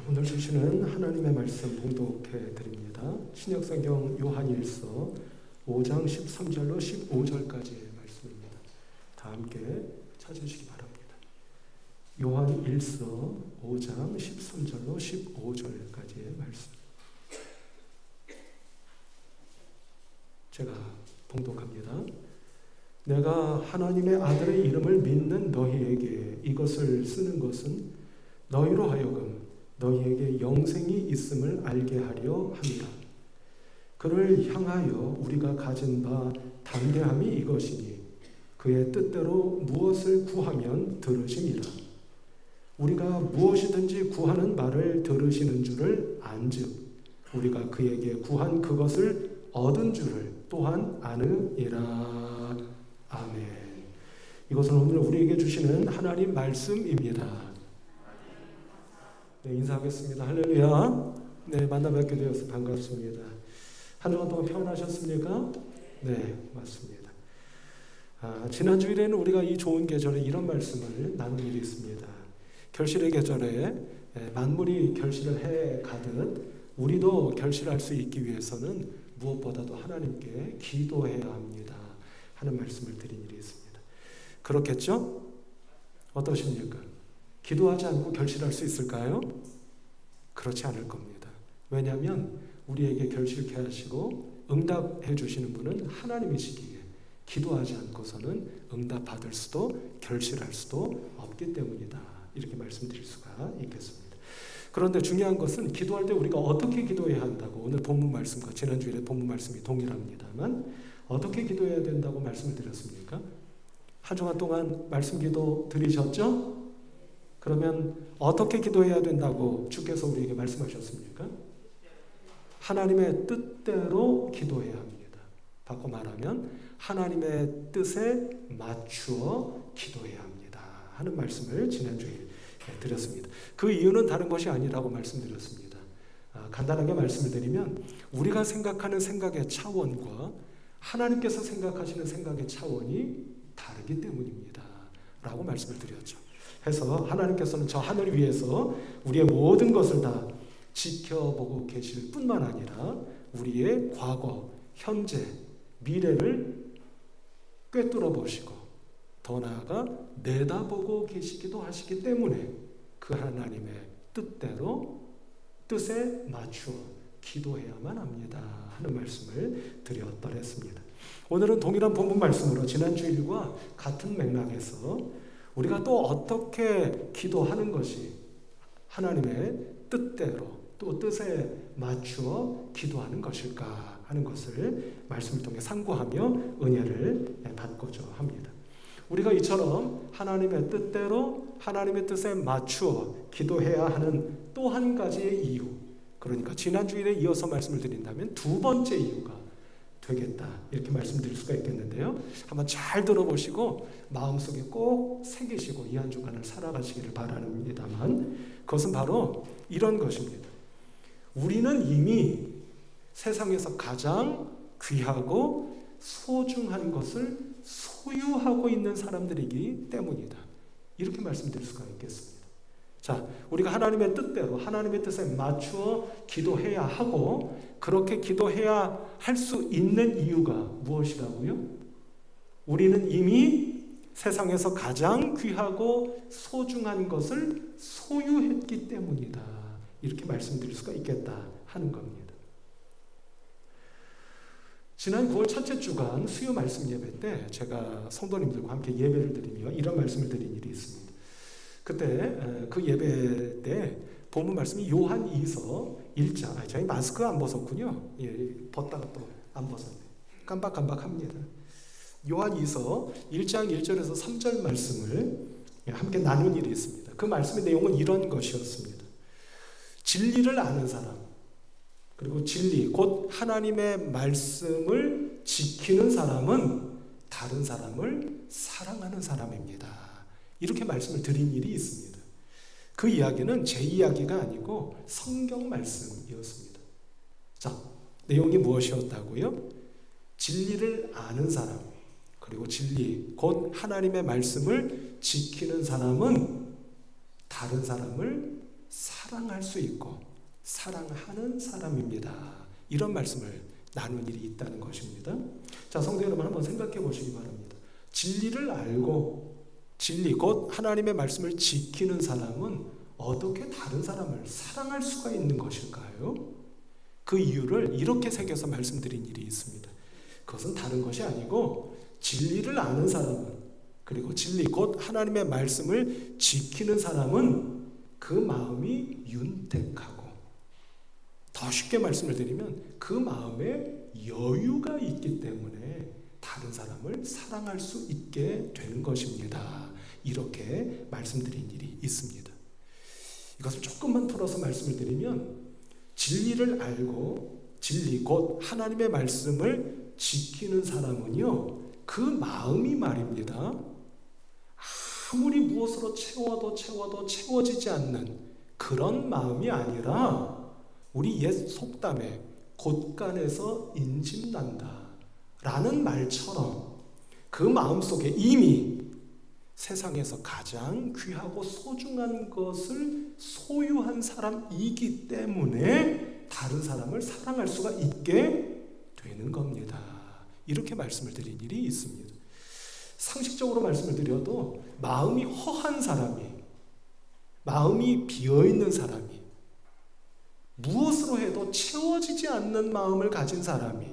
오늘 주시는 하나님의 말씀 봉독해 드립니다. 신약성경 요한일서 5장 13절로 15절까지의 말씀입니다. 다 함께 찾으시기 바랍니다. 요한일서 5장 13절로 15절까지의 말씀. 제가 봉독합니다. 내가 하나님의 아들의 이름을 믿는 너희에게 이것을 쓰는 것은 너희로 하여금 너희에게 영생이 있음을 알게 하려 합니다. 그를 향하여 우리가 가진 바 담대함이 이것이니 그의 뜻대로 무엇을 구하면 들으심이라. 우리가 무엇이든지 구하는 말을 들으시는 줄을 안즉 우리가 그에게 구한 그것을 얻은 줄을 또한 아느니라. 아멘. 이것은 오늘 우리에게 주시는 하나님 말씀입니다. 네, 인사하겠습니다. 할렐루야. 네, 만나 뵙게 되어서 반갑습니다. 한 주간 동안 평안하셨습니까? 네, 맞습니다. 지난 주일에는 우리가 이 좋은 계절에 이런 말씀을 나눈 일이 있습니다. 결실의 계절에 만물이 결실을 해 가듯 우리도 결실할 수 있기 위해서는 무엇보다도 하나님께 기도해야 합니다 하는 말씀을 드린 일이 있습니다. 그렇겠죠? 어떠십니까? 기도하지 않고 결실할 수 있을까요? 그렇지 않을 겁니다. 왜냐하면 우리에게 결실케 하시고 응답해 주시는 분은 하나님이시기에 기도하지 않고서는 응답 받을 수도 결실할 수도 없기 때문이다. 이렇게 말씀드릴 수가 있겠습니다. 그런데 중요한 것은 기도할 때 우리가 어떻게 기도해야 한다고, 오늘 본문 말씀과 지난주일의 본문 말씀이 동일합니다만 어떻게 기도해야 된다고 말씀을 드렸습니까? 한 주간 동안 말씀 기도 드리셨죠? 그러면 어떻게 기도해야 된다고 주께서 우리에게 말씀하셨습니까? 하나님의 뜻대로 기도해야 합니다. 바꿔 말하면 하나님의 뜻에 맞추어 기도해야 합니다 하는 말씀을 지난주에 드렸습니다. 그 이유는 다른 것이 아니라고 말씀드렸습니다. 간단하게 말씀을 드리면 우리가 생각하는 생각의 차원과 하나님께서 생각하시는 생각의 차원이 다르기 때문입니다 라고 말씀을 드렸죠. 해서 하나님께서는 저 하늘 위에서 우리의 모든 것을 다 지켜보고 계실 뿐만 아니라 우리의 과거, 현재, 미래를 꿰뚫어 보시고 더 나아가 내다보고 계시기도 하시기 때문에 그 하나님의 뜻대로 뜻에 맞추어 기도해야만 합니다 하는 말씀을 드렸더랬습니다. 오늘은 동일한 본문 말씀으로 지난 주일과 같은 맥락에서 우리가 또 어떻게 기도하는 것이 하나님의 뜻대로 또 뜻에 맞추어 기도하는 것일까 하는 것을 말씀을 통해 상고하며 은혜를 받고자 합니다. 우리가 이처럼 하나님의 뜻대로 하나님의 뜻에 맞추어 기도해야 하는 또 한 가지의 이유, 그러니까 지난 주일에 이어서 말씀을 드린다면 두 번째 이유가 되겠다 이렇게 말씀드릴 수가 있겠는데요. 한번 잘 들어보시고 마음속에 꼭 새기시고 이 한 주간을 살아가시기를 바랍니다만 그것은 바로 이런 것입니다. 우리는 이미 세상에서 가장 귀하고 소중한 것을 소유하고 있는 사람들이기 때문이다. 이렇게 말씀드릴 수가 있겠습니다. 자, 우리가 하나님의 뜻대로 하나님의 뜻에 맞추어 기도해야 하고 그렇게 기도해야 할 수 있는 이유가 무엇이라고요? 우리는 이미 세상에서 가장 귀하고 소중한 것을 소유했기 때문이다. 이렇게 말씀드릴 수가 있겠다 하는 겁니다. 지난 9월 첫째 주간 수요 말씀 예배 때 제가 성도님들과 함께 예배를 드리며 이런 말씀을 드린 일이 있습니다. 그때 그 예배 때 본문 말씀이 요한 2서 1장, 저희 마스크 안 벗었군요. 예, 벗다가 또 안 벗었네. 깜박깜박합니다. 요한 2서 1장 1절에서 3절 말씀을 함께 나눈 일이 있습니다. 그 말씀의 내용은 이런 것이었습니다. 진리를 아는 사람, 그리고 진리, 곧 하나님의 말씀을 지키는 사람은 다른 사람을 사랑하는 사람입니다. 이렇게 말씀을 드린 일이 있습니다. 그 이야기는 제 이야기가 아니고 성경 말씀이었습니다. 자, 내용이 무엇이었다고요? 진리를 아는 사람, 그리고 진리, 곧 하나님의 말씀을 지키는 사람은 다른 사람을 사랑할 수 있고 사랑하는 사람입니다. 이런 말씀을 나눈 일이 있다는 것입니다. 자, 성도 여러분, 한번 생각해 보시기 바랍니다. 진리를 알고 진리 곧 하나님의 말씀을 지키는 사람은 어떻게 다른 사람을 사랑할 수가 있는 것일까요? 그 이유를 이렇게 새겨서 말씀드린 일이 있습니다. 그것은 다른 것이 아니고 진리를 아는 사람은, 그리고 진리 곧 하나님의 말씀을 지키는 사람은 그 마음이 윤택하고, 더 쉽게 말씀을 드리면 그 마음에 여유가 있기 때문에 다른 사람을 사랑할 수 있게 되는 것입니다. 이렇게 말씀드린 일이 있습니다. 이것을 조금만 풀어서 말씀을 드리면, 진리를 알고 진리 곧 하나님의 말씀을 지키는 사람은요, 그 마음이 말입니다, 아무리 무엇으로 채워도 채워지지 않는 그런 마음이 아니라 우리 옛 속담에 곳간에서 인심난다 라는 말처럼 그 마음속에 이미 세상에서 가장 귀하고 소중한 것을 소유한 사람이기 때문에 다른 사람을 사랑할 수가 있게 되는 겁니다. 이렇게 말씀을 드린 일이 있습니다. 상식적으로 말씀을 드려도 마음이 허한 사람이, 마음이 비어있는 사람이, 무엇으로 해도 채워지지 않는 마음을 가진 사람이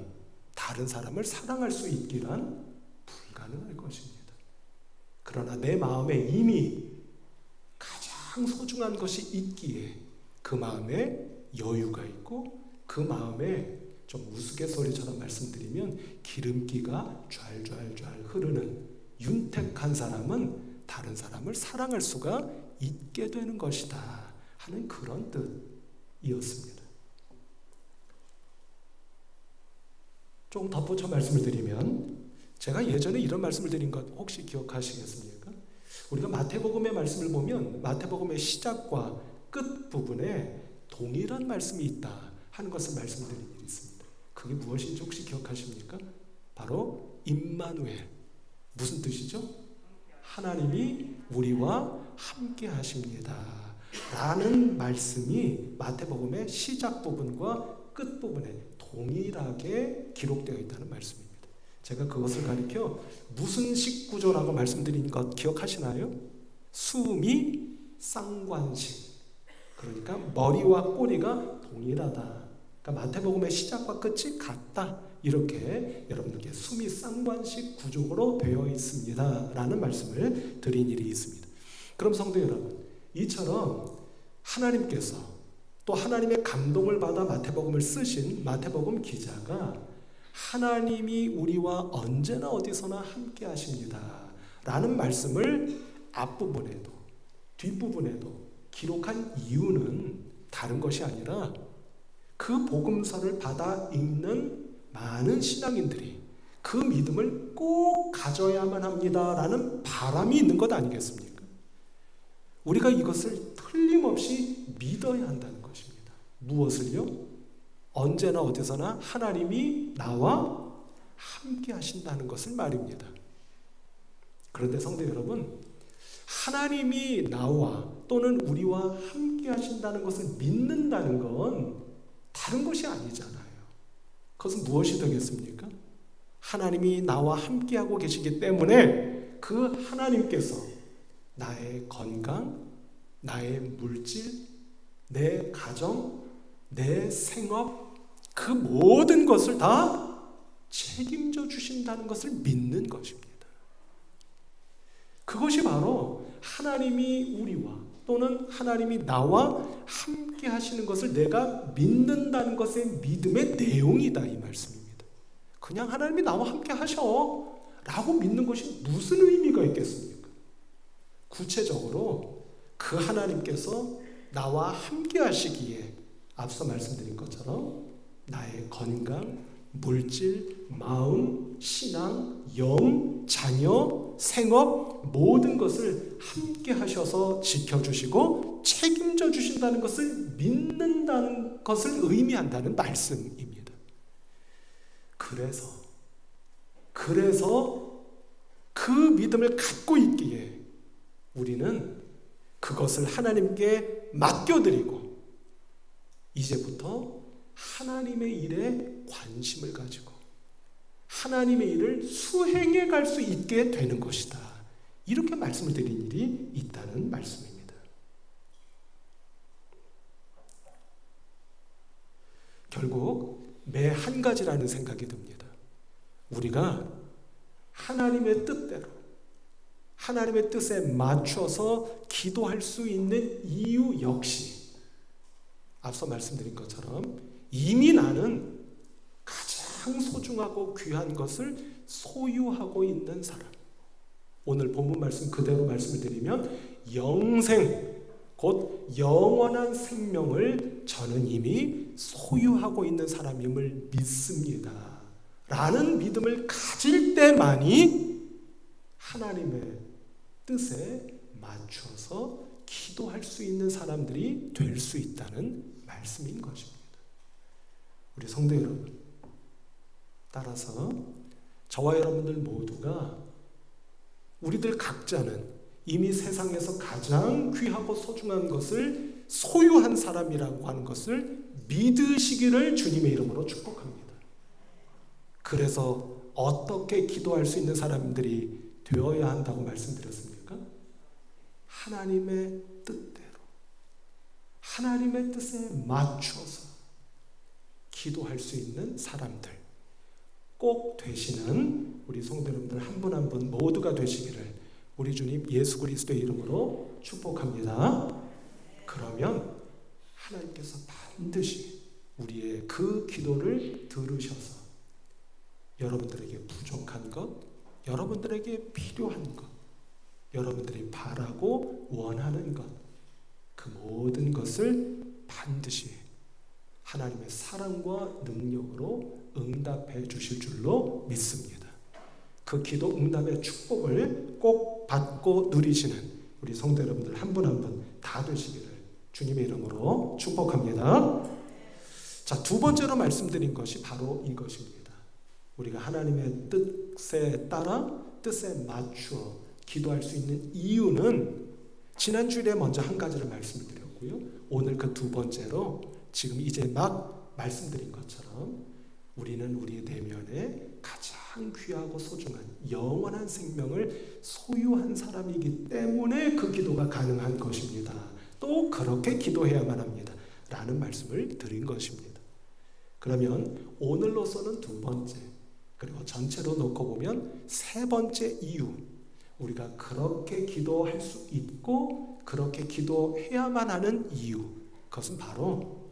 다른 사람을 사랑할 수 있기란 불가능할 것입니다. 그러나 내 마음에 이미 가장 소중한 것이 있기에 그 마음에 여유가 있고 그 마음에, 좀 우스갯소리처럼 말씀드리면 기름기가 좔좔좔 흐르는 윤택한 사람은 다른 사람을 사랑할 수가 있게 되는 것이다 하는 그런 뜻이었습니다. 조금 덧붙여 말씀을 드리면, 제가 예전에 이런 말씀을 드린 것 혹시 기억하시겠습니까? 우리가 마태복음의 말씀을 보면 마태복음의 시작과 끝 부분에 동일한 말씀이 있다 하는 것을 말씀드린 일이 있습니다. 그게 무엇인지 혹시 기억하십니까? 바로 임마누엘. 무슨 뜻이죠? 하나님이 우리와 함께 하십니다 라는 말씀이 마태복음의 시작 부분과 끝 부분에 동일하게 기록되어 있다는 말씀입니다. 제가 그것을 가리켜 무슨 식구조라고 말씀드린 것 기억하시나요? 수미 쌍관식. 그러니까 머리와 꼬리가 동일하다. 그러니까 마태복음의 시작과 끝이 같다. 이렇게 여러분께 수미 쌍관식 구조로 되어 있습니다 라는 말씀을 드린 일이 있습니다. 그럼 성도 여러분, 이처럼 하나님께서 또 하나님의 감동을 받아 마태복음을 쓰신 마태복음 기자가 하나님이 우리와 언제나 어디서나 함께 하십니다 라는 말씀을 앞부분에도 뒷부분에도 기록한 이유는 다른 것이 아니라 그 복음서를 받아 읽는 많은 신앙인들이 그 믿음을 꼭 가져야만 합니다 라는 바람이 있는 것 아니겠습니까? 우리가 이것을 틀림없이 믿어야 한다는 것입니다. 무엇을요? 언제나 어디서나 하나님이 나와 함께 하신다는 것을 말입니다. 그런데 성도 여러분, 하나님이 나와 또는 우리와 함께 하신다는 것을 믿는다는 건 다른 것이 아니잖아요. 그것은 무엇이 되겠습니까? 하나님이 나와 함께하고 계시기 때문에 그 하나님께서 나의 건강, 나의 물질, 내 가정, 내 생업, 그 모든 것을 다 책임져 주신다는 것을 믿는 것입니다. 그것이 바로 하나님이 우리와 또는 하나님이 나와 함께 하시는 것을 내가 믿는다는 것의 믿음의 내용이다 이 말씀입니다. 그냥 하나님이 나와 함께 하셔 라고 믿는 것이 무슨 의미가 있겠습니까? 구체적으로 그 하나님께서 나와 함께 하시기에 앞서 말씀드린 것처럼 나의 건강, 물질, 마음, 신앙, 영, 자녀, 생업 모든 것을 함께 하셔서 지켜주시고 책임져 주신다는 것을 믿는다는 것을 의미한다는 말씀입니다. 그래서 그 믿음을 갖고 있기에 우리는 그것을 하나님께 맡겨드리고 이제부터 하나님의 일에 관심을 가지고 하나님의 일을 수행해 갈 수 있게 되는 것이다. 이렇게 말씀을 드린 일이 있다는 말씀입니다. 결국 매 한 가지라는 생각이 듭니다. 우리가 하나님의 뜻대로 하나님의 뜻에 맞춰서 기도할 수 있는 이유 역시 앞서 말씀드린 것처럼 이미 나는 가장 소중하고 귀한 것을 소유하고 있는 사람. 오늘 본문 말씀 그대로 말씀을 드리면 영생, 곧 영원한 생명을 저는 이미 소유하고 있는 사람임을 믿습니다. 라는 믿음을 가질 때만이 하나님의 뜻에 맞춰서 기도할 수 있는 사람들이 될 수 있다는 말씀인 것입니다. 우리 성도 여러분, 따라서 저와 여러분들 모두가 우리들 각자는 이미 세상에서 가장 귀하고 소중한 것을 소유한 사람이라고 하는 것을 믿으시기를 주님의 이름으로 축복합니다. 그래서 어떻게 기도할 수 있는 사람들이 되어야 한다고 말씀드렸습니까? 하나님의 뜻대로 하나님의 뜻에 맞춰서 기도할 수 있는 사람들 꼭 되시는 우리 성도 여러분들 한 분 한 분 모두가 되시기를 우리 주님 예수 그리스도의 이름으로 축복합니다. 그러면 하나님께서 반드시 우리의 그 기도를 들으셔서 여러분들에게 부족한 것, 여러분들에게 필요한 것, 여러분들이 바라고 원하는 것, 그 모든 것을 반드시 하나님의 사랑과 능력으로 응답해 주실 줄로 믿습니다. 그 기도 응답의 축복을 꼭 받고 누리시는 우리 성도 여러분들 한 분 한 분 다 되시기를 주님의 이름으로 축복합니다. 자, 두 번째로 말씀드린 것이 바로 이것입니다. 우리가 하나님의 뜻에 따라 뜻에 맞추어 기도할 수 있는 이유는 지난주에 먼저 한 가지를 말씀을 드렸고요. 오늘 그 두 번째로 지금 이제 막 말씀드린 것처럼 우리는 우리의 내면에 가장 귀하고 소중한 영원한 생명을 소유한 사람이기 때문에 그 기도가 가능한 것입니다. 또 그렇게 기도해야만 합니다. 라는 말씀을 드린 것입니다. 그러면 오늘로서는 두 번째, 그리고 전체로 놓고 보면 세 번째 이유, 우리가 그렇게 기도할 수 있고 그렇게 기도해야만 하는 이유, 그것은 바로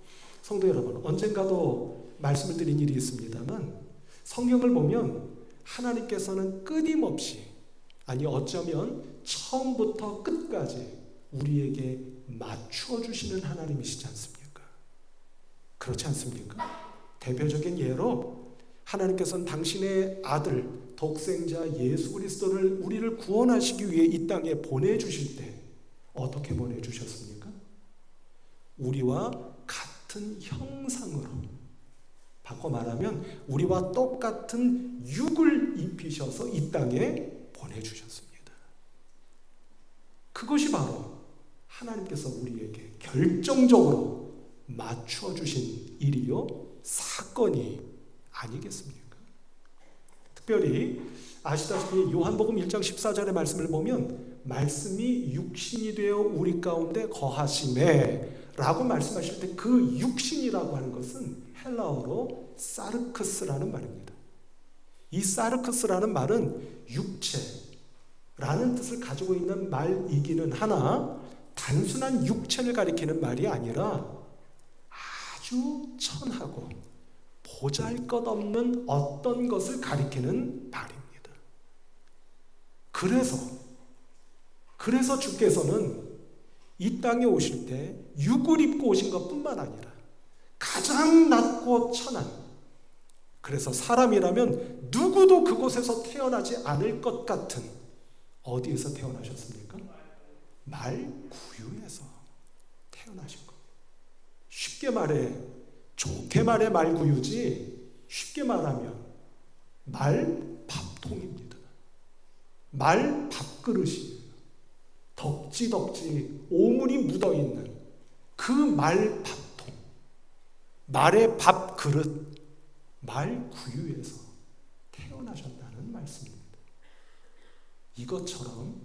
성도 여러분, 언젠가도 말씀을 드린 일이 있습니다만 성경을 보면 하나님께서는 끊임없이, 아니 어쩌면 처음부터 끝까지 우리에게 맞추어 주시는 하나님이시지 않습니까? 그렇지 않습니까? 대표적인 예로 하나님께서는 당신의 아들 독생자 예수 그리스도를 우리를 구원하시기 위해 이 땅에 보내주실 때 어떻게 보내주셨습니까? 우리와 같은 형상으로, 바꿔 말하면 우리와 똑같은 육을 입히셔서 이 땅에 보내주셨습니다. 그것이 바로 하나님께서 우리에게 결정적으로 맞추어 주신 일이요 사건이 아니겠습니까? 특별히 아시다시피 요한복음 1장 14절의 말씀을 보면 말씀이 육신이 되어 우리 가운데 거하시매 라고 말씀하실 때 그 육신이라고 하는 것은 헬라어로 사르크스라는 말입니다. 이 사르크스라는 말은 육체라는 뜻을 가지고 있는 말이기는 하나 단순한 육체를 가리키는 말이 아니라 아주 천하고 보잘것없는 어떤 것을 가리키는 말입니다. 그래서 주께서는 이 땅에 오실 때 육을 입고 오신 것뿐만 아니라 가장 낮고 천한, 그래서 사람이라면 누구도 그곳에서 태어나지 않을 것 같은, 어디에서 태어나셨습니까? 말구유에서 태어나신 겁니다. 쉽게 말해, 좋게 말해 말구유지, 쉽게 말하면 말밥통입니다. 말밥그릇이에요. 덕지덕지 오물이 묻어있는 그 말 밥통, 말의 밥 그릇, 말 구유에서 태어나셨다는 말씀입니다. 이것처럼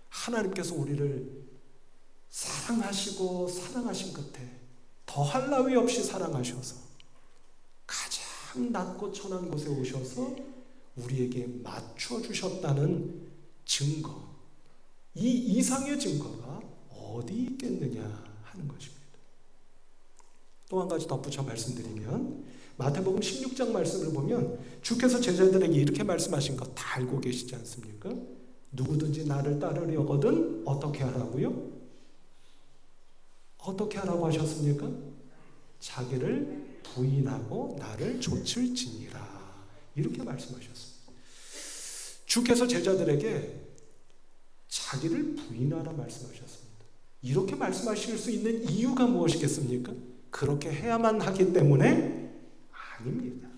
하나님께서 우리를 사랑하시고 사랑하신 끝에 더할 나위 없이 사랑하셔서 가장 낮고 천한 곳에 오셔서 우리에게 맞춰 주셨다는 증거, 이 이상의 증거가 어디 있겠느냐 하는 것입니다. 또 한 가지 덧붙여 말씀드리면 마태복음 16장 말씀을 보면 주께서 제자들에게 이렇게 말씀하신 거 다 알고 계시지 않습니까? 누구든지 나를 따르려거든 어떻게 하라고요? 어떻게 하라고 하셨습니까? 자기를 부인하고 나를 좇을지니라, 이렇게 말씀하셨습니다. 주께서 제자들에게 자기를 부인하라 말씀하셨습니다. 이렇게 말씀하실 수 있는 이유가 무엇이겠습니까? 그렇게 해야만 하기 때문에 아닙니다.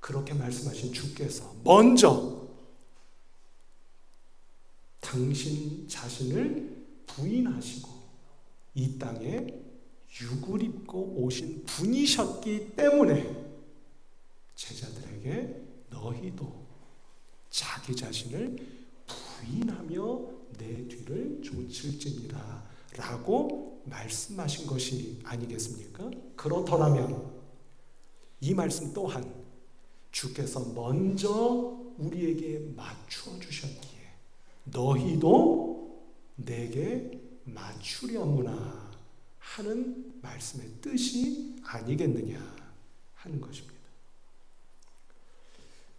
그렇게 말씀하신 주께서 먼저 당신 자신을 부인하시고 이 땅에 육을 입고 오신 분이셨기 때문에 제자들에게 너희도 자기 자신을 부인하며 내 뒤를 좇을지니라 라고 말씀하신 것이 아니겠습니까? 그렇더라면 이 말씀 또한 주께서 먼저 우리에게 맞추어 주셨기에 너희도 내게 맞추려무나 하는 말씀의 뜻이 아니겠느냐 하는 것입니다.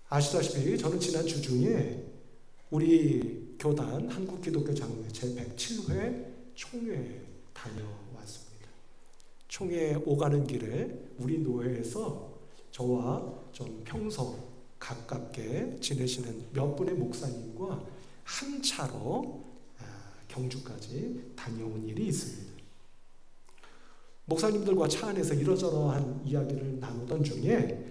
아시다시피 저는 지난 주 중에 우리 교단 한국기독교장로회 제107회 총회에 다녀왔습니다. 총회 오가는 길에 우리 노회에서 저와 좀 평소 가깝게 지내시는 몇 분의 목사님과 한 차로 경주까지 다녀온 일이 있습니다. 목사님들과 차 안에서 이러저러한 이야기를 나누던 중에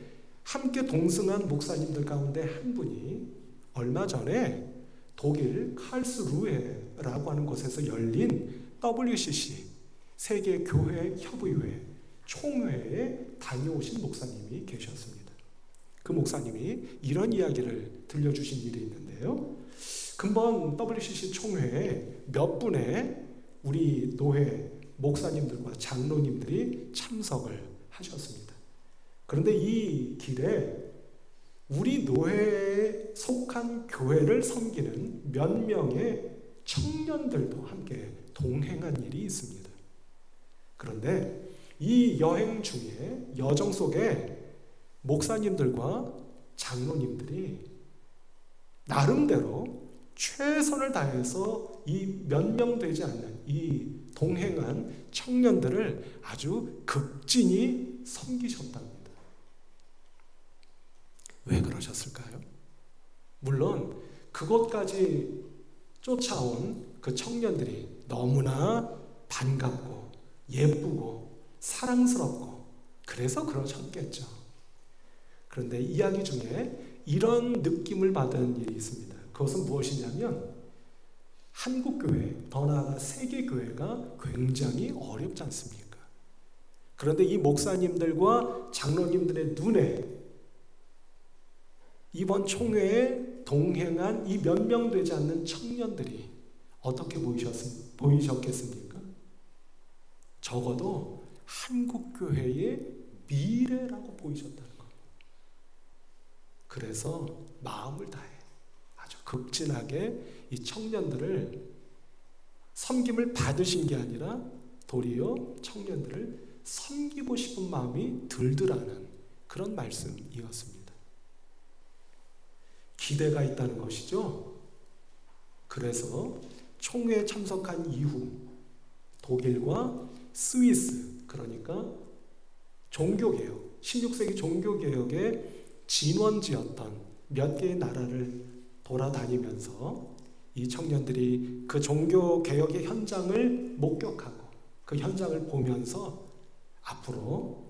함께 동승한 목사님들 가운데 한 분이 얼마 전에 독일 칼스루헤라고 하는 곳에서 열린 WCC 세계교회협의회 총회에 다녀오신 목사님이 계셨습니다. 그 목사님이 이런 이야기를 들려주신 일이 있는데요. 금번 WCC 총회에 몇 분의 우리 노회 목사님들과 장로님들이 참석을 하셨습니다. 그런데 이 길에 우리 노회에 속한 교회를 섬기는 몇 명의 청년들도 함께 동행한 일이 있습니다. 그런데 이 여행 중에 여정 속에 목사님들과 장로님들이 나름대로 최선을 다해서 이 몇 명 되지 않는 이 동행한 청년들을 아주 극진히 섬기셨답니다. 왜 그러셨을까요? 물론 그곳까지 쫓아온 그 청년들이 너무나 반갑고 예쁘고 사랑스럽고 그래서 그러셨겠죠. 그런데 이야기 중에 이런 느낌을 받은 일이 있습니다. 그것은 무엇이냐면 한국교회, 더 나아가 세계교회가 굉장히 어렵지 않습니까? 그런데 이 목사님들과 장로님들의 눈에 이번 총회에 동행한 이 몇 명 되지 않는 청년들이 어떻게 보이셨겠습니까? 적어도 한국교회의 미래라고 보이셨다는 겁니다. 그래서 마음을 다해 아주 극진하게 이 청년들을 섬김을 받으신 게 아니라 도리어 청년들을 섬기고 싶은 마음이 들더라는 그런 말씀이었습니다. 기대가 있다는 것이죠. 그래서 총회에 참석한 이후 독일과 스위스, 그러니까 종교개혁, 16세기 종교개혁의 진원지였던 몇 개의 나라를 돌아다니면서 이 청년들이 그 종교개혁의 현장을 목격하고 그 현장을 보면서 앞으로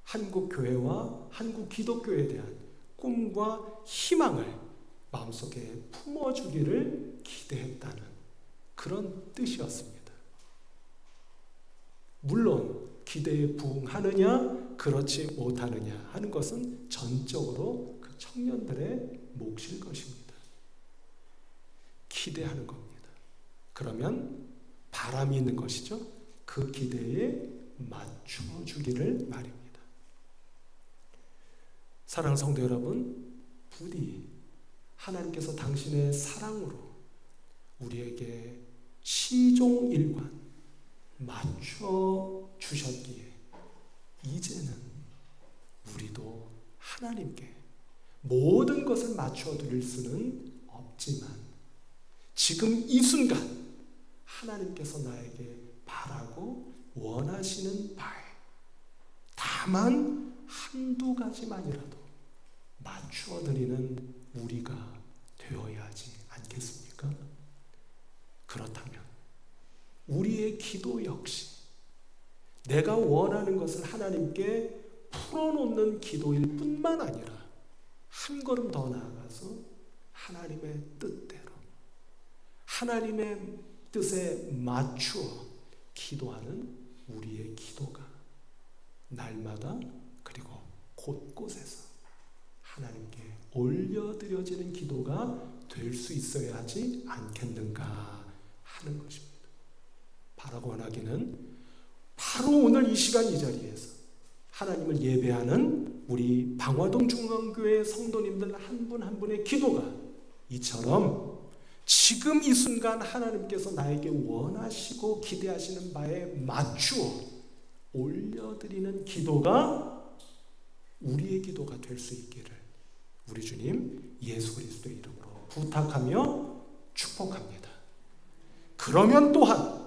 한국교회와 한국기독교에 대한 꿈과 희망을 마음속에 품어주기를 기대했다는 그런 뜻이었습니다. 물론 기대에 부응하느냐 그렇지 못하느냐 하는 것은 전적으로 그 청년들의 몫일 것입니다. 기대하는 겁니다. 그러면 바람이 있는 것이죠. 그 기대에 맞춰주기를 말입니다. 사랑하는 성도 여러분, 부디 하나님께서 당신의 사랑으로 우리에게 시종일관 맞춰 주셨기에 이제는 우리도 하나님께 모든 것을 맞춰 드릴 수는 없지만 지금 이 순간 하나님께서 나에게 바라고 원하시는 바에 다만 한두 가지만이라도 맞추어 드리는 우리가 되어야 하지 않겠습니까? 그렇다면 우리의 기도 역시 내가 원하는 것을 하나님께 풀어놓는 기도일 뿐만 아니라 한 걸음 더 나아가서 하나님의 뜻대로 하나님의 뜻에 맞추어 기도하는 우리의 기도가 날마다 그리고 곳곳에서 하나님께 올려드려지는 기도가 될 수 있어야 하지 않겠는가 하는 것입니다. 바라고 원하기는 바로 오늘 이 시간 이 자리에서 하나님을 예배하는 우리 방화동 중앙교회 성도님들 한 분 한 분의 기도가 이처럼 지금 이 순간 하나님께서 나에게 원하시고 기대하시는 바에 맞추어 올려드리는 기도가 우리의 기도가 될 수 있기를 우리 주님 예수 그리스도의 이름으로 부탁하며 축복합니다. 그러면 또한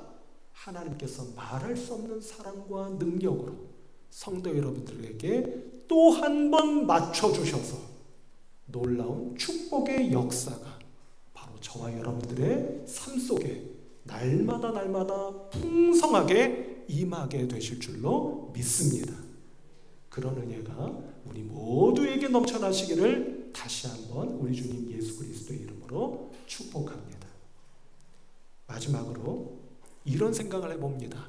하나님께서 말할 수 없는 사랑과 능력으로 성도 여러분들에게 또 한 번 맞춰주셔서 놀라운 축복의 역사가 바로 저와 여러분들의 삶 속에 날마다 풍성하게 임하게 되실 줄로 믿습니다. 그런 은혜가 우리 모두에게 넘쳐나시기를 다시 한번 우리 주님 예수 그리스도의 이름으로 축복합니다. 마지막으로 이런 생각을 해봅니다.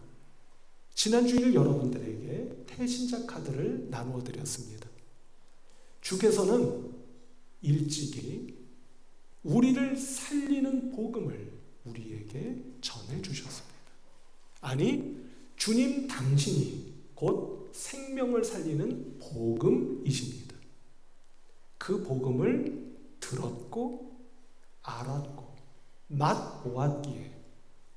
지난 주일 여러분들에게 태신자 카드를 나누어 드렸습니다. 주께서는 일찍이 우리를 살리는 복음을 우리에게 전해주셨습니다. 아니, 주님 당신이 곧 생명을 살리는 복음이십니다. 그 복음을 들었고 알았고 맛보았기에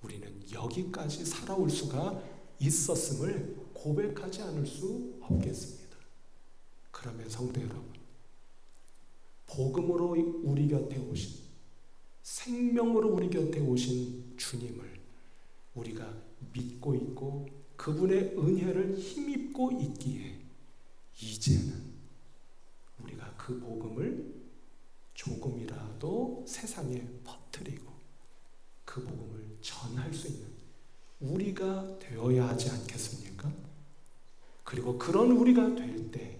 우리는 여기까지 살아올 수가 있었음을 고백하지 않을 수 없겠습니다. 그러면 성도 여러분, 복음으로 우리 곁에 오신, 생명으로 우리 곁에 오신 주님을 우리가 믿고 있고 그분의 은혜를 힘입고 있기에 이제는 우리가 그 복음을 조금이라도 세상에 퍼뜨리고 그 복음을 전할 수 있는 우리가 되어야 하지 않겠습니까? 그리고 그런 우리가 될 때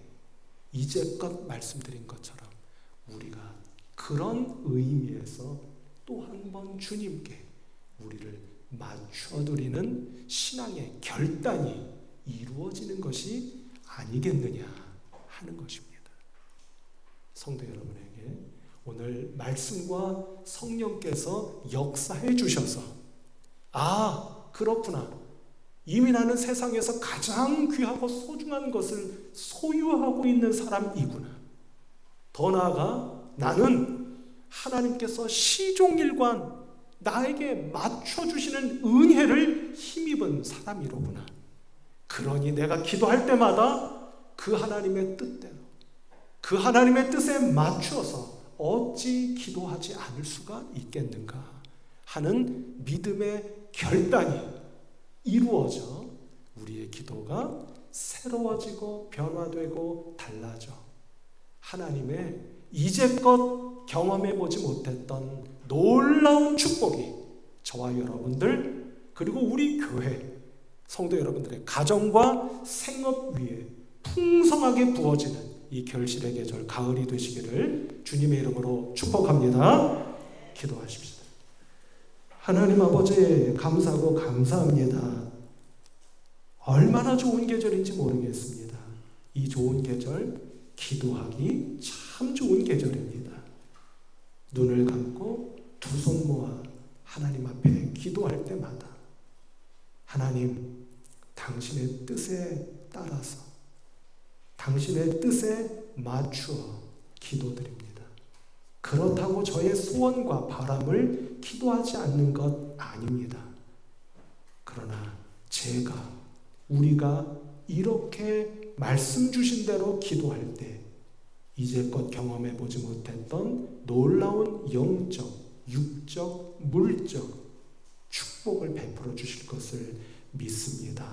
이제껏 말씀드린 것처럼 우리가 그런 의미에서 또 한 번 주님께 우리를 맞춰드리는 신앙의 결단이 이루어지는 것이 아니겠느냐 하는 것입니다. 성도 여러분에게 오늘 말씀과 성령께서 역사해 주셔서 그렇구나. 이미 나는 세상에서 가장 귀하고 소중한 것을 소유하고 있는 사람이구나. 더 나아가 나는 하나님께서 시종일관 나에게 맞춰주시는 은혜를 힘입은 사람이로구나. 그러니 내가 기도할 때마다 그 하나님의 뜻대로 그 하나님의 뜻에 맞추어서 어찌 기도하지 않을 수가 있겠는가 하는 믿음의 결단이 이루어져 우리의 기도가 새로워지고 변화되고 달라져 하나님의 이제껏 경험해보지 못했던 놀라운 축복이 저와 여러분들 그리고 우리 교회 성도 여러분들의 가정과 생업 위에 풍성하게 부어지는 이 결실의 계절 가을이 되시기를 주님의 이름으로 축복합니다. 기도하십시다. 하나님 아버지 감사하고 감사합니다. 얼마나 좋은 계절인지 모르겠습니다. 이 좋은 계절, 기도하기 참 좋은 계절입니다. 눈을 감고 두 손 모아 하나님 앞에 기도할 때마다 하나님, 당신의 뜻에 따라서 당신의 뜻에 맞추어 기도드립니다. 그렇다고 저의 소원과 바람을 기도하지 않는 것 아닙니다. 그러나 우리가 이렇게 말씀 주신 대로 기도할 때 이제껏 경험해 보지 못했던 놀라운 영적, 육적, 물적 축복을 베풀어 주실 것을 믿습니다.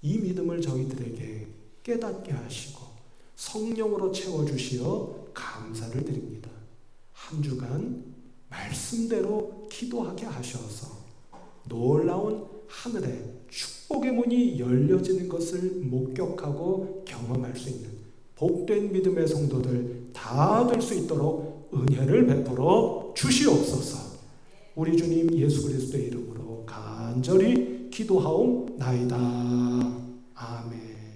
이 믿음을 저희들에게 깨닫게 하시고 성령으로 채워주시어 감사를 드립니다. 한 주간 말씀대로 기도하게 하셔서 놀라운 하늘의 축복의 문이 열려지는 것을 목격하고 경험할 수 있는 복된 믿음의 성도들 다 될 수 있도록 은혜를 베풀어 주시옵소서. 우리 주님 예수 그리스도의 이름으로 간절히 기도하옵나이다. 아멘.